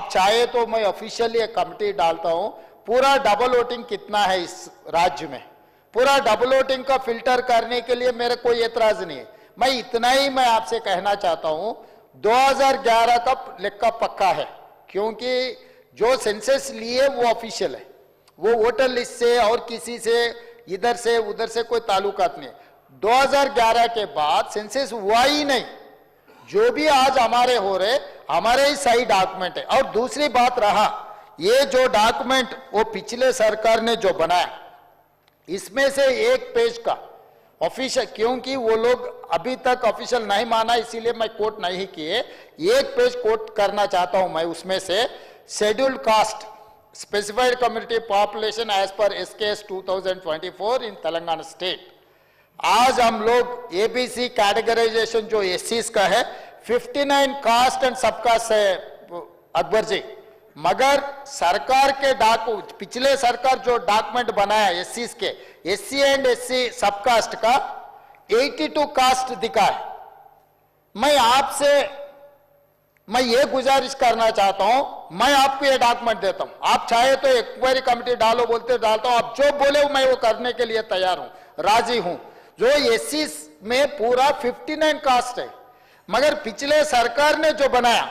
आप चाहे तो मैं ऑफिशियली एक कमिटी डालता हूं, पूरा डबल वोटिंग कितना है इस राज्य में, पूरा डबल वोटिंग का फिल्टर करने के लिए मेरे कोई एतराज नहीं है। मैं इतना ही मैं आपसे कहना चाहता हूं, 2011 का लेखा पक्का है, क्योंकि जो सेंसस लिए वो ऑफिशियल है, वो वोटर लिस्ट से और किसी से इधर से उधर से कोई ताल्लुकात नहीं। 2011 के बाद सेंसस हुआ ही नहीं, जो भी आज हमारे हो रहे हमारे ही सही डॉक्यूमेंट है। और दूसरी बात रहा, ये जो डॉक्यूमेंट वो पिछले सरकार ने जो बनाया, इसमें से एक पेज का ऑफिशियल, क्योंकि वो लोग अभी तक ऑफिशियल नहीं माना इसीलिए मैं कोट नहीं किए, एक पेज कोट करना चाहता हूं मैं उसमें से। Scheduled caste specified community population as per SKS 2024 in Telangana state. आज हम लोग एबीसी कैटेगराइजेशन जो एससीज का है, 59 कास्ट एंड सबकास्ट है अकबर जी, मगर सरकार के पिछले सरकार जो डॉक्यूमेंट बनाया एससीज के, एससी एंड एससी सबकास्ट का 82 कास्ट दिखा है। मैं ये गुजारिश करना चाहता हूं, मैं आपको ये डॉक्यूमेंट देता हूं, आप चाहे तो इंक्वायरी कमेटी डालो बोलते डालता हूं, आप जो बोले मैं वो करने के लिए तैयार हूं, राजी हूं। जो एससी में पूरा 59 कास्ट है, मगर पिछले सरकार ने जो बनाया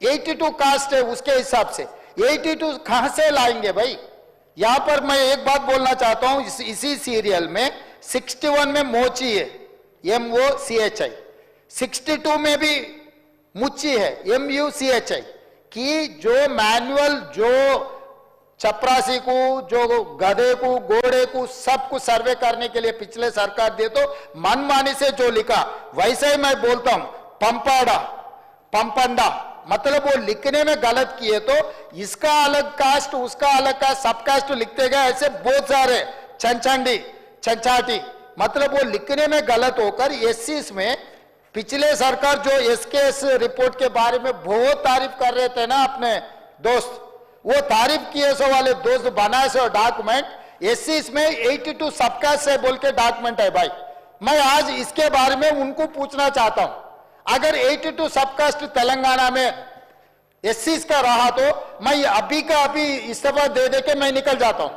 82 कास्ट है, उसके हिसाब से 82 कहां से लाएंगे भाई? यहां पर मैं एक बात बोलना चाहता हूं, इसी सीरियल में 61 में मोची है, MOCHI, 62 में भी मुच्ची है, MUCHI, कि जो मैनुअल जो चपरासी को, जो गधे को, घोड़े को, सबको सर्वे करने के लिए पिछले सरकार दे तो मनमानी से जो लिखा वैसे ही मैं बोलता हूं, पंपाड़ा पंपंदा, मतलब वो लिखने में गलत किए तो इसका अलग कास्ट उसका अलग कास्ट सब कास्ट लिखते गए, ऐसे बहुत सारे चंचंडी चंचाटी, मतलब वो लिखने में गलत होकर एससी में पिछले सरकार जो SKS रिपोर्ट के बारे में बहुत तारीफ कर रहे थे ना अपने दोस्त, वो तारीफ किए सो वाले दोस्त बनाए सो डॉक्यूमेंट एससी में 82 सबकास्ट से बोल के डॉक्यूमेंट है भाई। मैं आज इसके बारे में उनको पूछना चाहता हूं, अगर 82 सबकास्ट तेलंगाना में एससी का रहा तो मैं अभी का अभी इस्तीफा दे के मैं निकल जाता हूं,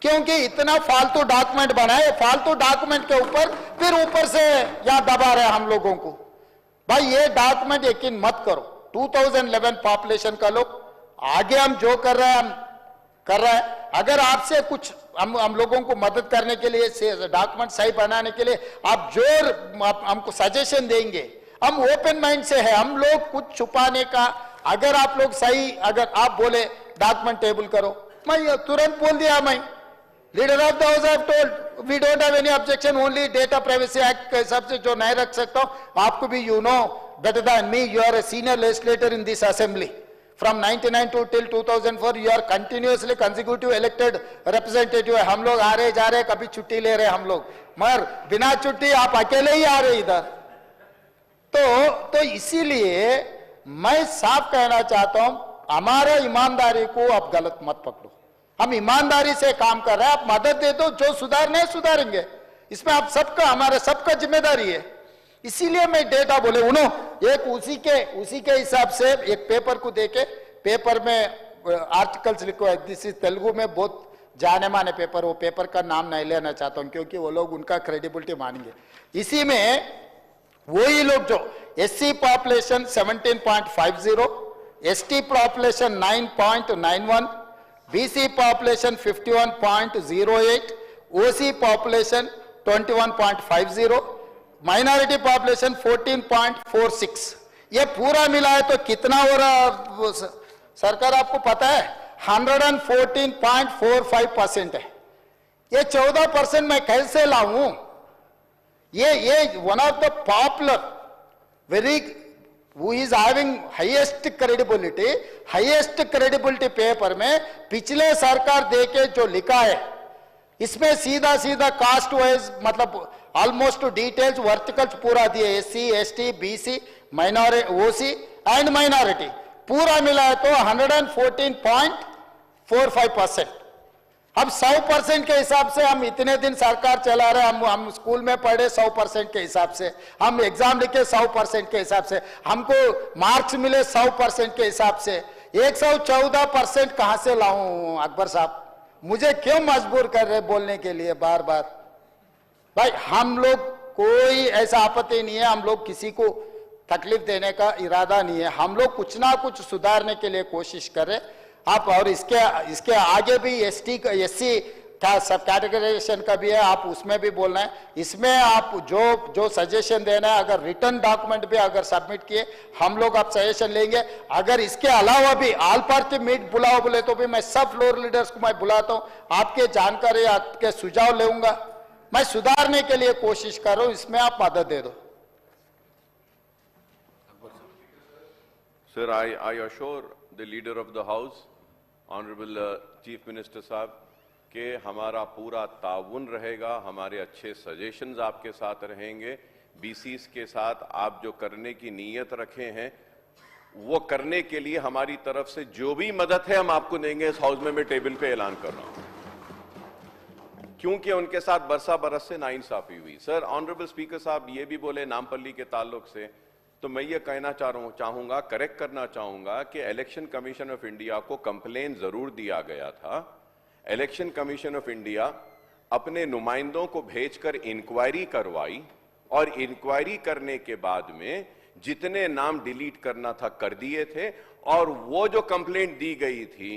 क्योंकि इतना फालतू डॉक्यूमेंट बनाए, फालतू डॉक्यूमेंट के फिर ऊपर से यहां दबा रहे हम लोगों को। भाई ये डॉक्यूमेंट यकीन मत करो, 2011 पॉपुलेशन का लोग आगे हम जो कर रहे हैं हम कर रहे हैं। अगर आपसे कुछ हम लोगों को मदद करने के लिए, डॉक्यूमेंट सही बनाने के लिए आप जो हमको सजेशन देंगे, हम ओपन माइंड से है, हम लोग कुछ छुपाने का, अगर आप लोग सही, अगर आप बोले डॉक्यूमेंट टेबल करो, मैं तुरंत बोल दिया, मैं leader of the house have told we don't have any objection, only data privacy act के हिसाब से जो नहीं रख सकता हूं, आपको भी you know better than me, you are a senior legislator in this assembly from 99 to till 2004, you are continuously consecutive elected representative है। हम लोग आ रहे जा रहे, कभी छुट्टी ले रहे हम लोग, मगर बिना छुट्टी आप अकेले ही आ रहे इधर। तो इसीलिए मैं साफ कहना चाहता हूं, हमारा ईमानदारी को आप गलत मत पकड़ो, हम ईमानदारी से काम कर रहे हैं, आप मदद दे दो, जो सुधारने सुधारेंगे, इसमें आप सबका, हमारे सबका जिम्मेदारी है। इसीलिए मैं डेटा बोले उनो एक उसी के हिसाब से एक पेपर को देके, पेपर में आर्टिकल्स लिखो है, दिस इज तेलुगु में बहुत जाने माने पेपर, वो पेपर का नाम नहीं लेना चाहता हूं क्योंकि वो लोग उनका क्रेडिबिलिटी मानेंगे। इसी में वही लोग जो SC population 17.50, ST population 9.91, BC population 51.08, OC population 21.50, minority population 14.46, ये पूरा मिला है तो कितना हो रहा सरकार आपको पता है? 114.45% है। ये 14% मैं कैसे लाऊं? ये one of the popular very who is having highest credibility paper में पिछले सरकार देके जो लिखा है, इसमें सीधा सीधा कास्ट वाइज मतलब ऑलमोस्ट डिटेल्स वर्टिकल्स पूरा दिए, SC ST BC minority OC and minority पूरा मिला है तो 114.45%। अब 100% के हिसाब से हम इतने दिन सरकार चला रहे, हम स्कूल में पढ़े 100% के हिसाब से, हम एग्जाम लिखे 100% के हिसाब से, हमको मार्क्स मिले 100% के हिसाब से, 114% कहां से लाऊं अकबर साहब? मुझे क्यों मजबूर कर रहे बोलने के लिए बार बार? भाई हम लोग कोई ऐसा आपत्ति नहीं है, हम लोग किसी को तकलीफ देने का इरादा नहीं है, हम लोग कुछ ना कुछ सुधारने के लिए कोशिश करें आप। और इसके आगे भी एससी का सब कैटेगराइजेशन का भी है, आप उसमें भी बोलना है। इसमें आप जो सजेशन देना है, अगर रिटर्न डॉक्यूमेंट भी अगर सबमिट किए, हम लोग आप सजेशन लेंगे। अगर इसके अलावा भी ऑल पार्टी मीट बुलाओ बोले तो भी मैं सब फ्लोर लीडर्स को मैं बुलाता हूं, आपके जानकारी आपके सुझाव लेऊंगा, मैं सुधारने के लिए कोशिश कर रहा हूं, इसमें आप मदद दे दो। Sir, I assure the leader of the house, honorable chief minister साहब, कि हमारा पूरा ताउन रहेगा, हमारे अच्छे सजेशंस आपके साथ रहेंगे। बीसीस के साथ आप जो करने की नीयत रखे हैं वो करने के लिए हमारी तरफ से जो भी मदद है हम आपको देंगे। इस हाउस में मैं टेबल पे ऐलान कर रहा हूं, क्योंकि उनके साथ बरस से नाइंसाफी हुई। सर, ऑनरेबल स्पीकर साहब ये भी बोले नामपल्ली के ताल्लुक से, तो मैं ये कहना चाहूंगा, करेक्ट करना चाहूंगा कि इलेक्शन कमीशन ऑफ इंडिया को कंप्लेन जरूर दिया गया था। इलेक्शन कमीशन ऑफ इंडिया अपने नुमाइंदों को भेजकर इंक्वायरी करवाई और इंक्वायरी करने के बाद में जितने नाम डिलीट करना था कर दिए थे, और वो जो कंप्लेंट दी गई थी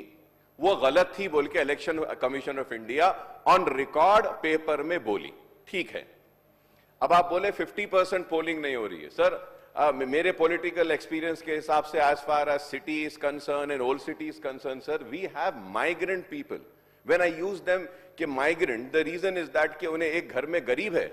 वो गलत थी बोल के election commission of India on record paper में बोली। ठीक है, अब आप बोले 50% पोलिंग नहीं हो रही है। सर, मेरे पॉलिटिकल एक्सपीरियंस के हिसाब से as far as city is concern and old city is concern, sir, we have migrant people. When I use them कि migrant, the reason is that कि उन्हें एक घर में गरीब है,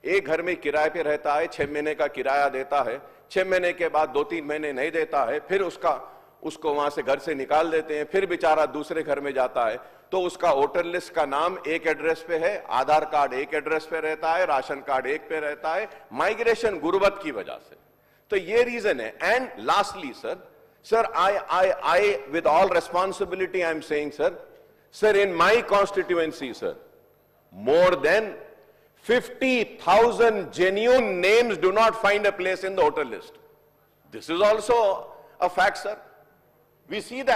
एक घर में किराए पे रहता है, 6 महीने का किराया देता है, 6 महीने के बाद 2-3 महीने नहीं देता है, फिर उसको वहां से घर से निकाल देते हैं, फिर बेचारा दूसरे घर में जाता है, तो उसका वोटर लिस्ट का नाम एक एड्रेस पे है, आधार कार्ड एक एड्रेस पे रहता है, राशन कार्ड एक पे रहता है, माइग्रेशन गुर्बत की वजह से। तो ये रीजन है। And lastly sir, I with all responsibility I am saying sir, in my constituency, sir, more than 50,000 genuine names do not find a place in the voter list. This is also a fact, sir. We see that.